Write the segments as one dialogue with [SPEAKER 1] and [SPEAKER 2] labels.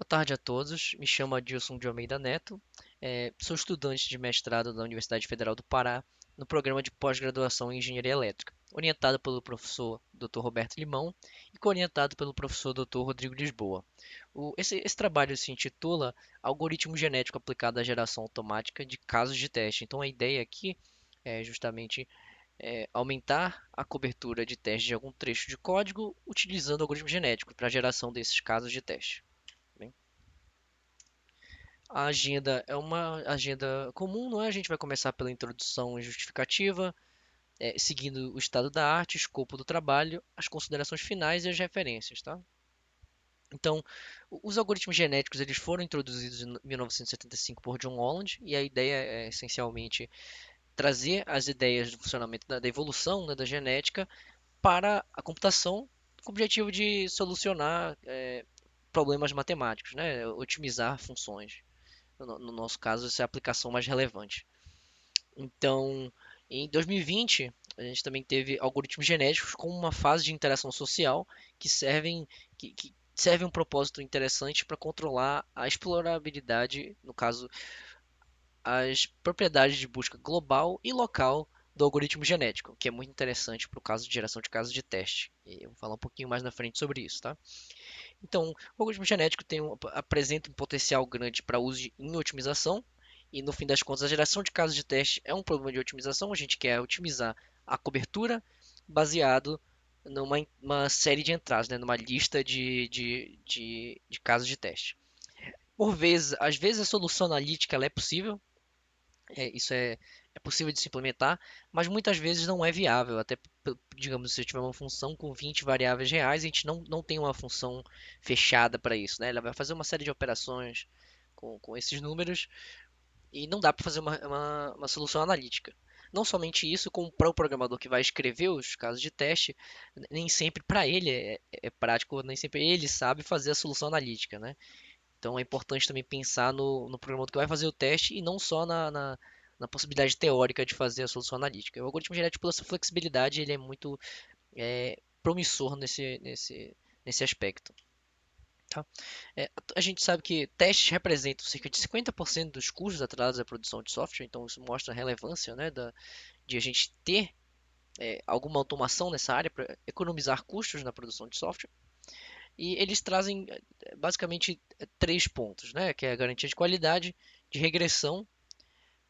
[SPEAKER 1] Boa tarde a todos. Me chamo Adilson de Almeida Neto. Sou estudante de mestrado da Universidade Federal do Pará, no programa de pós-graduação em Engenharia Elétrica, orientado pelo professor Dr. Roberto Limão e co-orientado pelo professor Dr. Rodrigo Lisboa. Esse trabalho se intitula Algoritmo Genético aplicado à geração automática de casos de teste. Então, a ideia aqui é justamente aumentar a cobertura de teste de algum trecho de código utilizando o algoritmo genético para a geração desses casos de teste. A agenda é uma agenda comum, não é? A gente vai começar pela introdução e justificativa, seguindo o estado da arte, escopo do trabalho, as considerações finais e as referências, tá? Então, os algoritmos genéticos eles foram introduzidos em 1975 por John Holland e a ideia é essencialmente trazer as ideias do funcionamento da evolução, né, da genética para a computação com o objetivo de solucionar problemas matemáticos, né, otimizar funções. No nosso caso, essa é a aplicação mais relevante. Então, em 2020, a gente também teve algoritmos genéticos com uma fase de interação social que que servem um propósito interessante para controlar a explorabilidade, no caso, as propriedades de busca global e local do algoritmo genético, que é muito interessante para o caso de geração de casos de teste. E eu vou falar um pouquinho mais na frente sobre isso, tá? Então, o algoritmo genético apresenta um potencial grande para uso em otimização, e no fim das contas, a geração de casos de teste é um problema de otimização. A gente quer otimizar a cobertura baseado numa série de entradas, né, numa lista de casos de teste. Por vezes, às vezes a solução analítica ela é possível, isso é possível de se implementar, mas muitas vezes não é viável. Até, digamos, se eu tiver uma função com 20 variáveis reais, a gente não tem uma função fechada para isso, né? Ela vai fazer uma série de operações com esses números e não dá para fazer uma solução analítica. Não somente isso, como para o programador que vai escrever os casos de teste, nem sempre para ele é prático, nem sempre ele sabe fazer a solução analítica, né? Então é importante também pensar no programador que vai fazer o teste e não só na possibilidade teórica de fazer a solução analítica. O algoritmo genético, pela sua flexibilidade, ele é muito promissor nesse aspecto. Tá? A gente sabe que testes representam cerca de 50% dos custos atrelados à produção de software, então isso mostra a relevância, né, de a gente ter alguma automação nessa área para economizar custos na produção de software. E eles trazem basicamente três pontos, né? Que é a garantia de qualidade, de regressão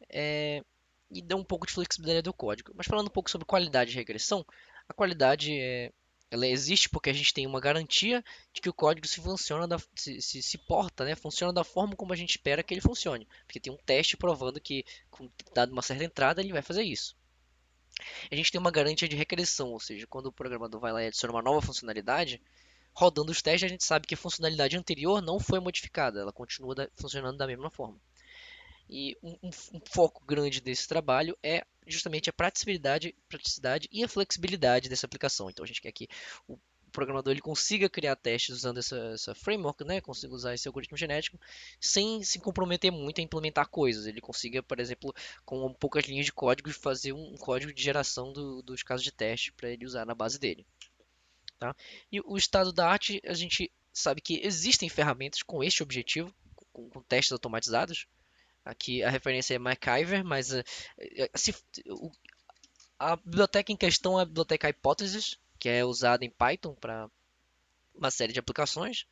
[SPEAKER 1] e dá um pouco de flexibilidade do código. Mas falando um pouco sobre qualidade e regressão, a qualidade ela existe porque a gente tem uma garantia de que o código se porta, né? Funciona da forma como a gente espera que ele funcione. Porque tem um teste provando que, com dado uma certa entrada, ele vai fazer isso. A gente tem uma garantia de regressão, ou seja, quando o programador vai lá e adiciona uma nova funcionalidade, rodando os testes, a gente sabe que a funcionalidade anterior não foi modificada, ela continua funcionando da mesma forma. E um foco grande desse trabalho é justamente a praticidade e a flexibilidade dessa aplicação. Então a gente quer que o programador ele consiga criar testes usando essa framework, né? Consiga usar esse algoritmo genético sem se comprometer muito a implementar coisas. Ele consiga, por exemplo, com poucas linhas de código, fazer um código de geração dos casos de teste para ele usar na base dele. Tá? E o estado da arte, a gente sabe que existem ferramentas com este objetivo, com testes automatizados. Aqui a referência é MacGyver, mas se, a biblioteca em questão é a biblioteca Hypothesis, que é usada em Python para uma série de aplicações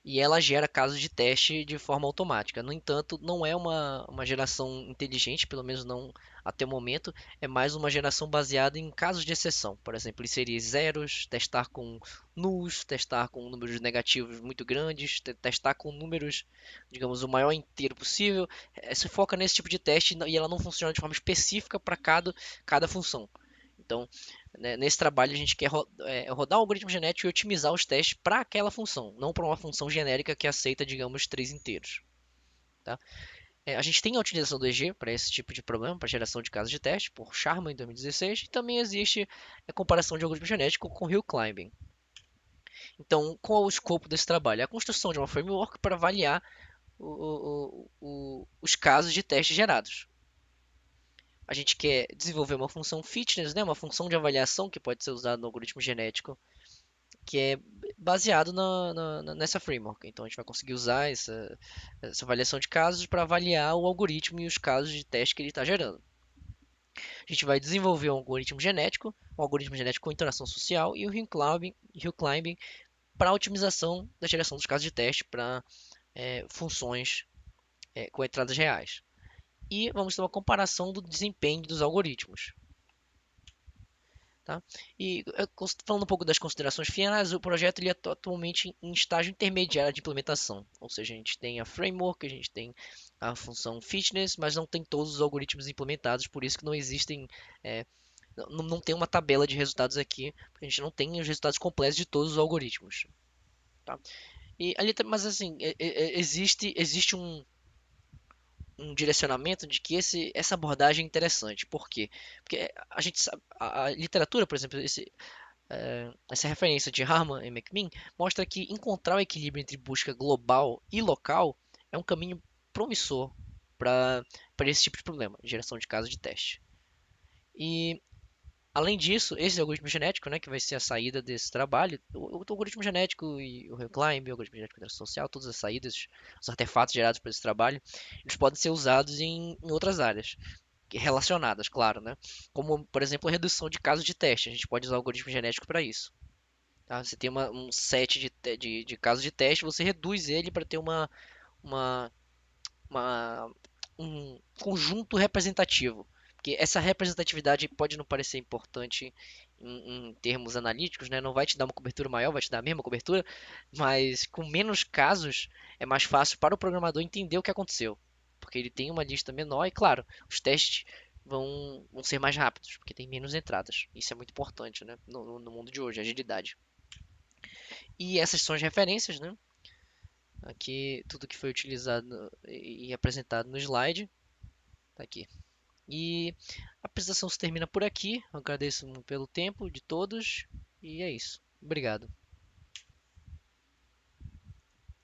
[SPEAKER 1] e ela gera casos de teste de forma automática. No entanto, não é uma geração inteligente, pelo menos não até o momento, é mais uma geração baseada em casos de exceção. Por exemplo, inserir zeros, testar com nulls, testar com números negativos muito grandes, testar com números, digamos, o maior inteiro possível. Se foca nesse tipo de teste e ela não funciona de forma específica para cada função. Então, né, nesse trabalho a gente quer rodar o algoritmo genético e otimizar os testes para aquela função, não para uma função genérica que aceita, digamos, três inteiros. Tá? A gente tem a utilização do EG para esse tipo de problema, para geração de casos de teste, por Sharma em 2016, e também existe a comparação de algoritmo genético com Hill Climbing. Então, qual é o escopo desse trabalho? É a construção de uma framework para avaliar os casos de teste gerados. A gente quer desenvolver uma função fitness, né, uma função de avaliação que pode ser usada no algoritmo genético que é baseado nessa framework. Então a gente vai conseguir usar essa avaliação de casos para avaliar o algoritmo e os casos de teste que ele está gerando. A gente vai desenvolver um algoritmo genético com interação social e o hill climbing para otimização da geração dos casos de teste para funções com entradas reais. E vamos ter uma comparação do desempenho dos algoritmos. Tá? E falando um pouco das considerações finais, o projeto ele é atualmente em estágio intermediário de implementação. Ou seja, a gente tem a framework, a gente tem a função fitness, mas não tem todos os algoritmos implementados, por isso que não existem, é, não tem uma tabela de resultados aqui, porque a gente não tem os resultados completos de todos os algoritmos. Tá? Mas assim, existe um direcionamento de que essa abordagem é interessante. Por quê? Porque a gente sabe, a literatura, por exemplo, essa referência de Harman e McMinn mostra que encontrar o equilíbrio entre busca global e local é um caminho promissor para esse tipo de problema, geração de casos de teste. E além disso, esse algoritmo genético, né, que vai ser a saída desse trabalho, o algoritmo genético e o Reclaim, o algoritmo genético de interação social, todas as saídas, os artefatos gerados por esse trabalho, eles podem ser usados em outras áreas relacionadas, claro, né? Como, por exemplo, a redução de casos de teste. A gente pode usar o algoritmo genético para isso. Tá? Você tem um set de casos de teste, você reduz ele para ter uma, uma- um conjunto representativo. Porque essa representatividade pode não parecer importante em termos analíticos, né? Não vai te dar uma cobertura maior, vai te dar a mesma cobertura, mas com menos casos é mais fácil para o programador entender o que aconteceu. Porque ele tem uma lista menor e, claro, os testes vão ser mais rápidos, porque tem menos entradas. Isso é muito importante, né? No mundo de hoje, agilidade. E essas são as referências, né? Aqui, tudo que foi utilizado e apresentado no slide, tá aqui. E a apresentação se termina por aqui. Eu agradeço pelo tempo de todos e é isso. Obrigado.